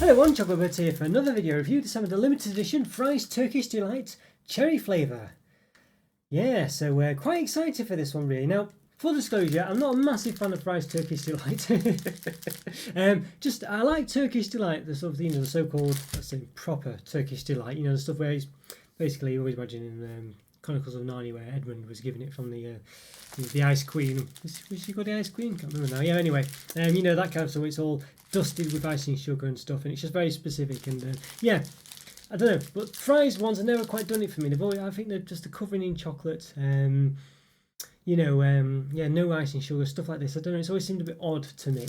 Hello everyone, Roberto here for another video review. This time with the limited edition Fry's Turkish Delight cherry flavour. Yeah, so we're quite excited for this one really. Now, full disclosure, I'm not a massive fan of Fry's Turkish Delight. I like Turkish Delight, the sort of the so-called, let's say, proper Turkish Delight. You know, the stuff where he's basically, you always imagine in Chronicles of Narnia where Edmund was giving it from the Ice Queen. Was she called the Ice Queen? Can't remember now. Yeah, anyway, you know, that kind of stuff. It's all dusted with icing sugar and stuff, and it's just very specific. And yeah, I don't know, but Fry's ones have never quite done it for me. They've always, I think they're just covering in chocolate. You know, yeah, no icing sugar, stuff like this. I don't know, it's always seemed a bit odd to me.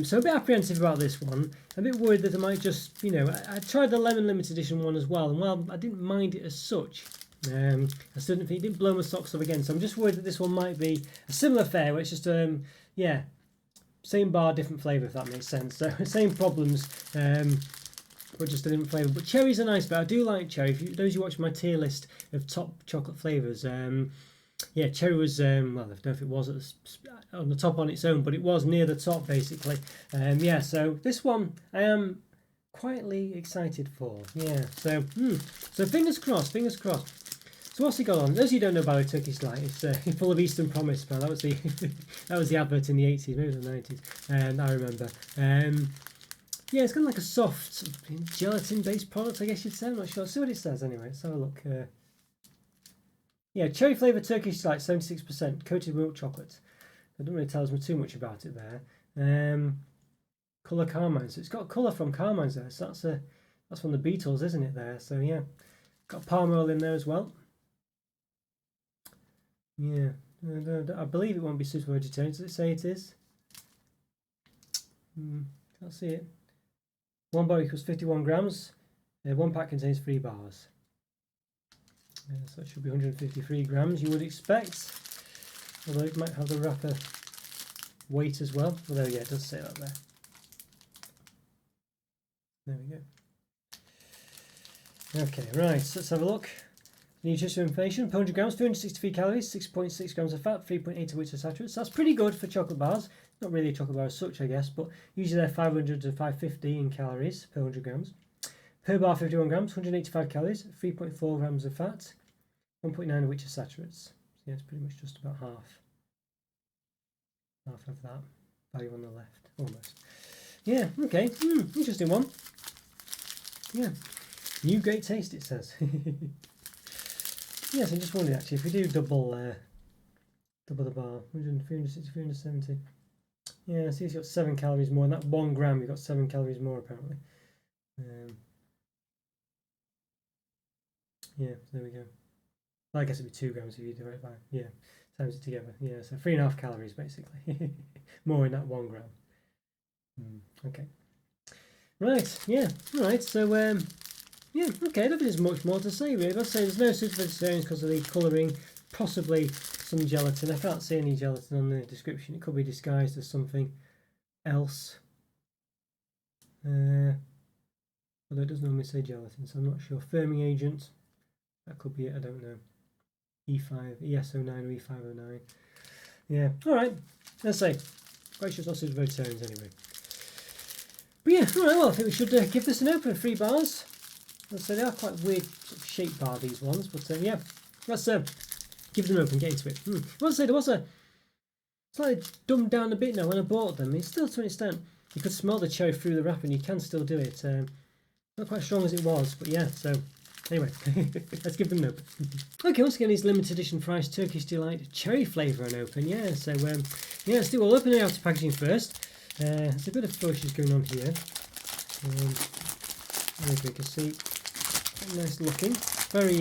So a bit apprehensive about this one. A bit worried that I might just, you know, I tried the lemon limited edition one as well, and while I didn't mind it as such, I still didn't think it didn't blow my socks off again. So I'm just worried that this one might be a similar fare, where it's just, yeah, same bar, different flavour, if that makes sense. So same problems, but just a different flavour. But cherries are nice, but I do like cherry. Those who watch my tier list of top chocolate flavours, yeah, cherry was, well, I don't know if it was on the top on its own, but it was near the top basically. Yeah, so this one I am quietly excited for. Yeah, so so fingers crossed, fingers crossed. So what's he got on? Those of you who don't know about the Turkish Delight, it's full of Eastern Promise. Man, that was the that was the advert in the 80s, maybe the 90s. I remember. Yeah, it's kind of like a soft gelatin-based product, I guess you'd say. I'm not sure. Let's see what it says anyway. Let's have a look. Yeah, cherry flavoured Turkish Delight, 76%, coated with milk chocolate. It doesn't really tell us too much about it there. Colour Carmine, so it's got colour from Carmine's there. So that's from the Beatles, isn't it? There, so yeah, got palm oil in there as well. Yeah, I believe it won't be suitable for vegetarians. Does it say it is? Can't see it. One bar equals 51 grams. One pack contains 3 bars. So it should be 153 grams, you would expect. Although it might have the wrapper weight as well. Although, yeah, it does say that there. There we go. Okay, right, so let's have a look. Nutritional information: 100 grams, 363 calories, 6.6 grams of fat, 3.8 of which are saturated. So that's pretty good for chocolate bars. Not really a chocolate bar as such, I guess, but usually they're 500 to 550 in calories per 100 grams. Per bar, 51 grams, 185 calories, 3.4 grams of fat, 1.9 of which are saturates. So yeah, it's pretty much just about half of that value on the left, almost. Yeah, okay, interesting one. Yeah, new great taste, it says. Yes, I'm just wondering actually if we do double the bar, 360, 370. Yeah, see, it's got 7 calories more. And that 1 gram, you've got 7 calories more apparently. Yeah, there we go. Well, I guess it'd be 2 grams if you divide it by, yeah, times it together. Yeah, so 3.5 calories basically. More in that 1 gram. Okay. Right, yeah, alright, so yeah, okay, I don't think there's much more to say really. Let's say there's no suitable vegetarians because of the colouring, possibly some gelatin. I can't see any gelatin on the description. It could be disguised as something else. Although it does normally say gelatin, so I'm not sure. Firming agent, that could be it, I don't know. E5, ES09 or E509. Yeah, alright, let's say. Quite sure it's not suitable vegetarians anyway. But yeah, alright, well, I think we should give this an open. 3 bars. Let's say they are quite weird sort of shape bar, these ones, but yeah, let's give them an open, get into it. I must say there was a slightly dumbed down a bit now when I bought them. It's still to an extent, you could smell the cherry through the wrapper and you can still do it. Not quite as strong as it was, but yeah, so anyway, let's give them an open. Okay, once again, these limited edition Fry's Turkish Delight cherry flavour an open, yeah, so yeah, let's do, we'll open the outer packaging first. There's a bit of flourishes going on here. As you can see, nice looking, very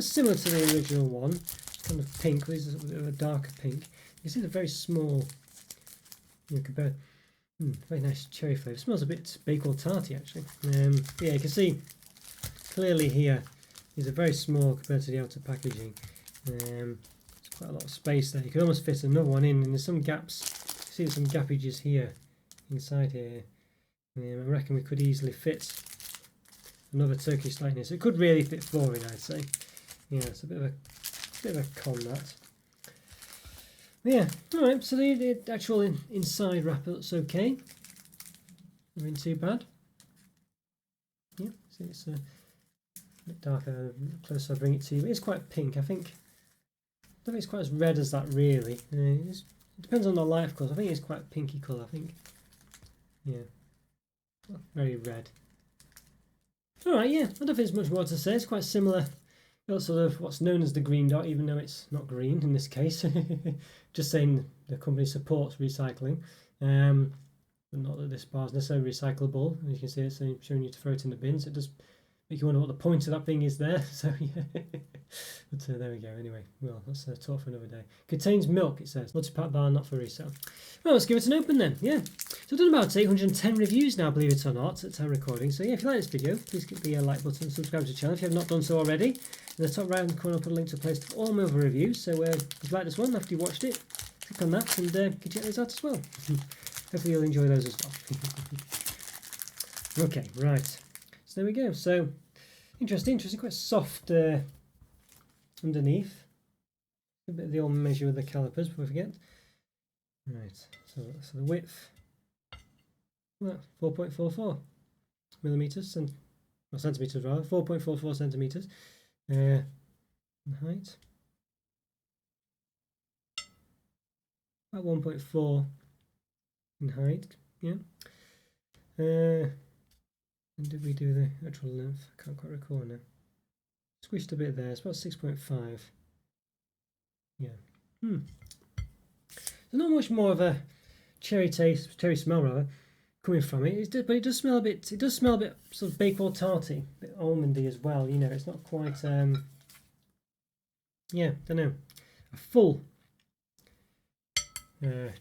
similar to the original one, kind of pink. This is a bit of a darker pink. You see the very small, you know, compared, very nice cherry flavour. Smells a bit bakewell tarty actually. Yeah, you can see clearly here is a very small compared to the outer packaging. There's quite a lot of space there. You could almost fit another one in, and there's some gaps. You see some gappages here, inside here. I reckon we could easily fit another Turkish Delight in here. So it could really fit 4 in, I'd say. Yeah, it's a bit of a con, that. Yeah, alright, so the actual inside wrapper looks okay. Nothing too bad. It's a bit darker. Closer I bring it to you. It's quite pink. I don't think it's quite as red as that really. It depends on the light, of course. I think it's quite a pinky colour. I think. Yeah. Very red. Alright, yeah, I don't think there's much more to say. It's quite similar. Got sort of what's known as the green dot, even though it's not green in this case. Just saying the company supports recycling. But not that this bar is necessarily recyclable. As you can see, it's showing you to throw it in the bins. It does make you wonder what the point of that thing is there. So yeah, but there we go. Anyway, well, that's a talk for another day. Contains milk, it says. Multi-pack bar, not for resale. Well, let's give it an open then. Yeah. So I've done about 810 reviews now, believe it or not, at our recording. So yeah, if you like this video, please click the like button and subscribe to the channel if you have not done so already. In the top right hand corner, I'll put a link to a place to all my other reviews. So if you like this one after you watched it, click on that and you can check those out as well. Hopefully you'll enjoy those as well. Okay, right. So there we go. So interesting, quite soft underneath. A bit of the old measure with the calipers before we forget. Right, so the width, well, 4.44 millimeters, or centimeters rather, 4.44 centimeters. And height, about 1.4 in height, yeah. And did we do the actual length? I can't quite recall now. Squished a bit there. It's about 6.5. Yeah. There's not much more of a cherry taste, cherry smell rather, coming from it. But it does smell a bit. It does smell a bit sort of bakewell tarty, a bit almondy as well. You know, it's not quite. Yeah, don't know. A full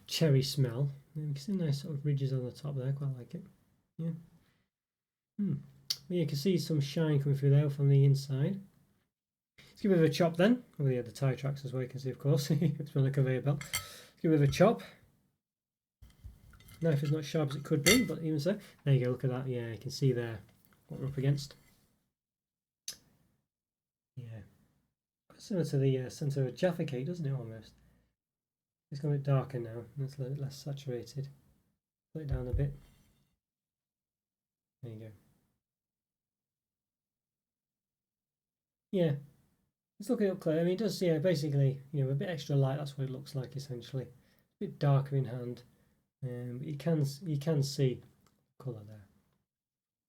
cherry smell. You can see nice sort of ridges on the top there. Quite like it. Yeah. Well, you can see some shine coming through there from the inside. Let's give it a chop then. Oh yeah, the tyre tracks as well, you can see, of course. It's on the conveyor belt. Let's give it a chop. Knife is not sharp as it could be, but even so. There you go, look at that. Yeah, you can see there what we're up against. Yeah. Quite similar to the centre of a Jaffa cake, doesn't it, almost? It's got a bit darker now, and it's a little bit less saturated. Put it down a bit. There you go. Yeah, let's look it up clear. I mean, it does, yeah, basically, you know, a bit extra light. That's what it looks like essentially. A bit darker in hand, but you can see colour there.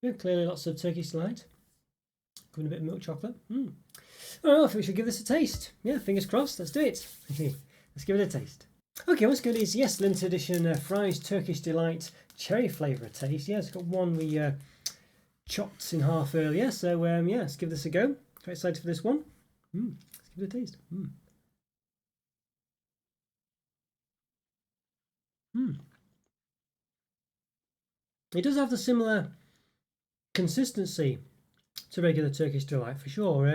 Yeah, clearly lots of Turkish Delight. Giving a bit of milk chocolate. All right, I think we should give this a taste. Yeah, fingers crossed. Let's do it. Let's give it a taste. Okay, let's go to these, yes, limited edition Fry's Turkish Delight cherry flavour taste. Yeah, it's got one we chopped in half earlier. So yeah, let's give this a go. Quite excited for this one. Let's give it a taste. It does have the similar consistency to regular Turkish Delight for sure.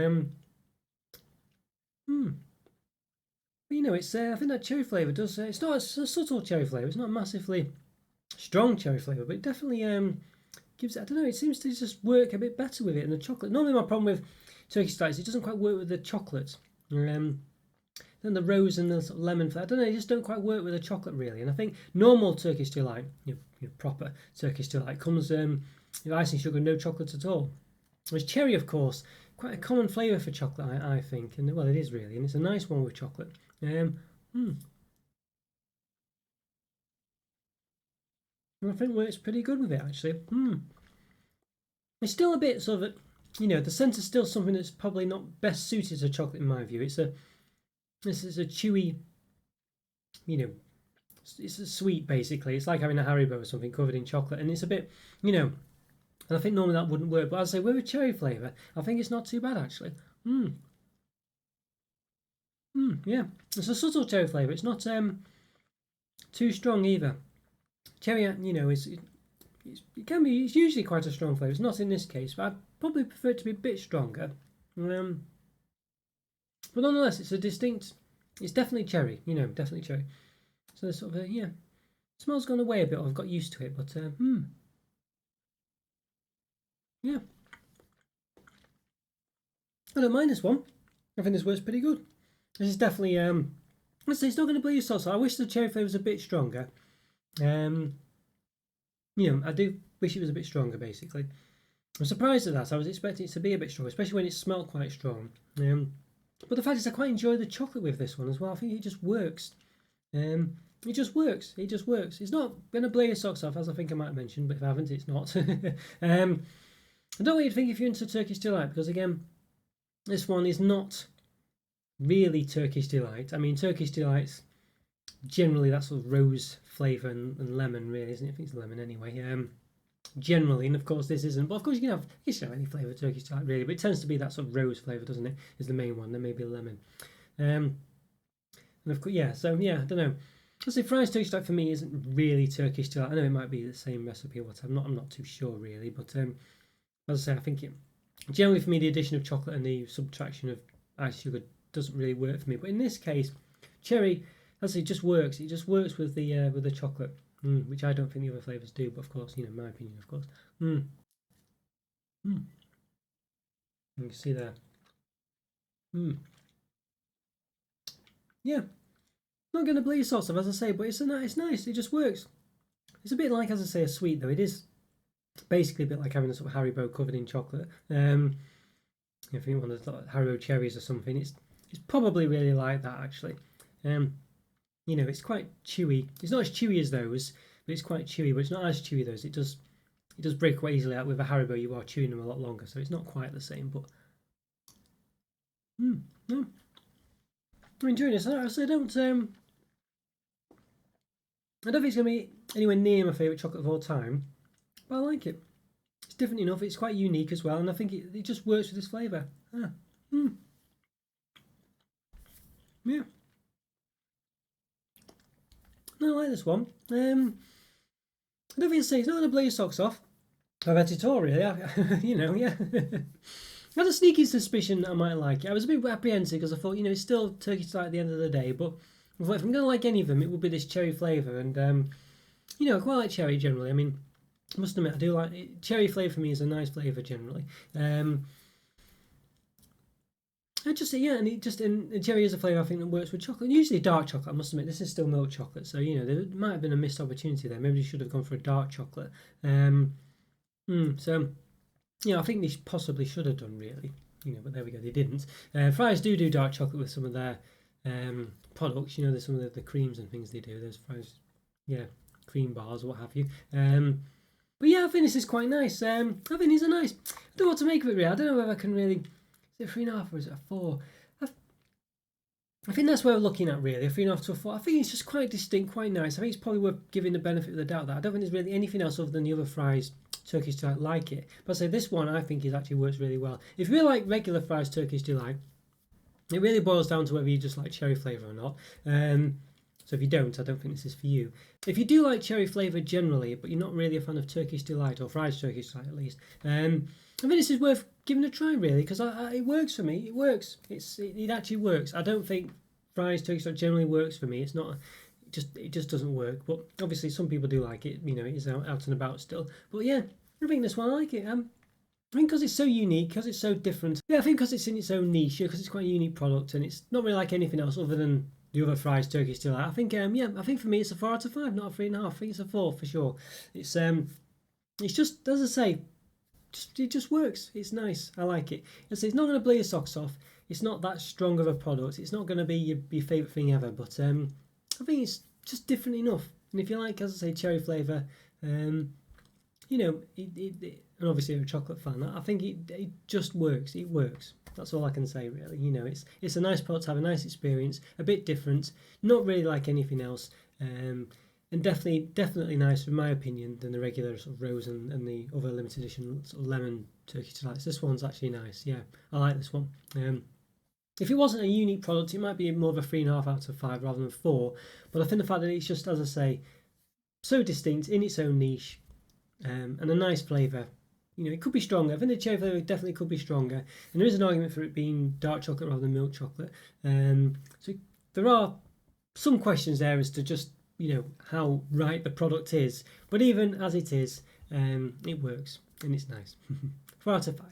But, you know, it's I think that cherry flavour does. It's not a subtle cherry flavour. It's not a massively strong cherry flavour, but it definitely gives it. I don't know. It seems to just work a bit better with it and the chocolate. Normally, my problem with Turkish Delight is it doesn't quite work with the chocolate. Then the rose and the sort of lemon. I don't know. They just don't quite work with the chocolate really. And I think normal Turkish Delight, proper Turkish Delight, comes with icing sugar, no chocolate at all. Whereas cherry, of course, quite a common flavour for chocolate, I think, and well, it is really, and it's a nice one with chocolate. I think it works pretty good with it actually. It's still a bit sort of, the centre's still something that's probably not best suited to chocolate in my view. This is a chewy, it's a sweet basically. It's like having a Haribo or something covered in chocolate, and it's a bit, and I think normally that wouldn't work. But as I say, with a cherry flavour, I think it's not too bad actually. Yeah, it's a subtle cherry flavour. It's not too strong either. Cherry, it can be. It's usually quite a strong flavour. It's not in this case, but I'd probably prefer it to be a bit stronger. But nonetheless, it's a distinct. It's definitely cherry. Definitely cherry. So sort of smells gone away a bit. I've got used to it, but yeah, I don't mind this one. I think this works pretty good. This is definitely let's say it's not going to bleed sauce. I wish the cherry flavour was a bit stronger. I do wish it was a bit stronger basically. I'm surprised at that. I was expecting it to be a bit strong, especially when it smelled quite strong. But the fact is, I quite enjoy the chocolate with this one as well. I think it just works. It just works. It just works. It's not going to blow your socks off, as I think I might have mentioned, but if I haven't, it's not. I don't know what you'd think if you're into Turkish Delight, because again, this one is not really Turkish Delight. I mean, Turkish Delight's generally that sort of rose flavour and lemon, really, isn't it? I think it's lemon anyway. Generally, and of course this isn't, but of course you can have any flavour of Turkish Delight really, but it tends to be that sort of rose flavour, doesn't it? Is the main one. There may be a lemon. And of course, yeah. So yeah, I don't know. I'd say Fry's Turkish Delight for me isn't really Turkish Delight. I know it might be the same recipe or whatever. I'm not too sure really, but as I say, I think generally for me the addition of chocolate and the subtraction of ice sugar doesn't really work for me. But in this case, cherry, as I say, just works. It just works with the chocolate. Which I don't think the other flavours do, but of course, my opinion, of course. You can see there. Yeah, not going to blow your socks off, as I say, but it's nice. It just works. It's a bit like, as I say, a sweet though. It is basically a bit like having a sort of Haribo covered in chocolate. If you want to like Haribo cherries or something, it's probably really like that actually. It's quite chewy. It's not as chewy as those, but it's quite chewy. But it's not as chewy as those. It does break quite easily out. With a Haribo, you are chewing them a lot longer, so it's not quite the same. But no, I'm enjoying this. I don't think it's gonna be anywhere near my favourite chocolate of all time, but I like it. It's different enough. It's quite unique as well, and I think it just works with this flavour. Yeah. No, I like this one. I don't think it's not going to blow your socks off. I've had tutorial, yeah. Yeah. I had a sneaky suspicion that I might like it. I was a bit apprehensive because I thought, it's still Turkish Delight at the end of the day, but if I'm going to like any of them, it would be this cherry flavour. And, I quite like cherry generally. I mean, I must admit, I do like it. Cherry flavour for me is a nice flavour generally. And cherry is a flavour I think that works with chocolate. And usually dark chocolate, I must admit, this is still milk chocolate, so there might have been a missed opportunity there. Maybe they should have gone for a dark chocolate. So I think they possibly should have done really, but there we go, they didn't. Fry's do dark chocolate with some of their products. There's some of the creams and things they do. There's Fry's, cream bars, what have you. But yeah, I think this is quite nice. I think these are nice. I don't know what to make of it really. I don't know whether I can really. Is it 3.5 or is it a 4? I think that's where we're looking at really, a 3.5 to a 4. I think it's just quite distinct, quite nice. I think it's probably worth giving the benefit of the doubt that I don't think there's really anything else other than the other Fry's Turkish Delight like it. But I say this one I think actually works really well. If you really like regular Fry's Turkish Delight, it really boils down to whether you just like cherry flavour or not. So if you don't, I don't think this is for you. If you do like cherry flavour generally, but you're not really a fan of Turkish Delight, or Fry's Turkish Delight at least, I think this is worth giving a try really, because it works for me. It works. It actually works. I don't think Fry's Turkish Delight generally works for me. It's not. It just doesn't work. But obviously some people do like it. It is out and about still. But yeah, I think this one I like it. I think because it's so unique, because it's so different. Yeah, I think because it's in its own niche, because it's quite a unique product, and it's not really like anything else other than the other Fry's Turkish Delight. I think I think for me it's a 4 out of 5, not a 3.5. I think it's a 4 for sure. It's just, as I say, it just works. It's nice. I like it. It's not going to blow your socks off. It's not that strong of a product. It's not going to be your favourite thing ever. But I think it's just different enough. And if you like, as I say, cherry flavour, and obviously I'm a chocolate fan, I think it just works. It works. That's all I can say really. It's a nice product to have, a nice experience, a bit different, not really like anything else, and definitely nicer in my opinion than the regular sort of rose and the other limited edition sort of lemon Turkish Delights. This one's actually nice. Yeah, I like this one. If it wasn't a unique product, it might be more of a 3.5 out of 5 rather than 4. But I think the fact that it's just, as I say, so distinct in its own niche, and a nice flavour. It could be stronger. I think the cherry flavour definitely could be stronger. And there is an argument for it being dark chocolate rather than milk chocolate. So there are some questions there as to just, how right the product is. But even as it is, it works. And it's nice. 4 out of 5.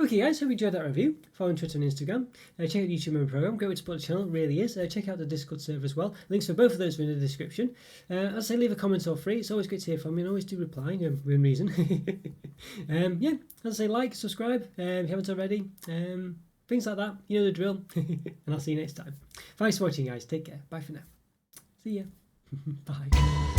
Okay guys, hope you enjoyed that review. Follow on Twitter and Instagram. Check out the YouTube member program. Great way to support the channel, it really is. Check out the Discord server as well. Links for both of those are in the description. As I say, leave a comment or free. It's always great to hear from you, and always do reply within reason. Yeah, as I say, like, subscribe if you haven't already. Things like that. You know the drill. And I'll see you next time. Thanks for watching, guys. Take care. Bye for now. See ya. Bye.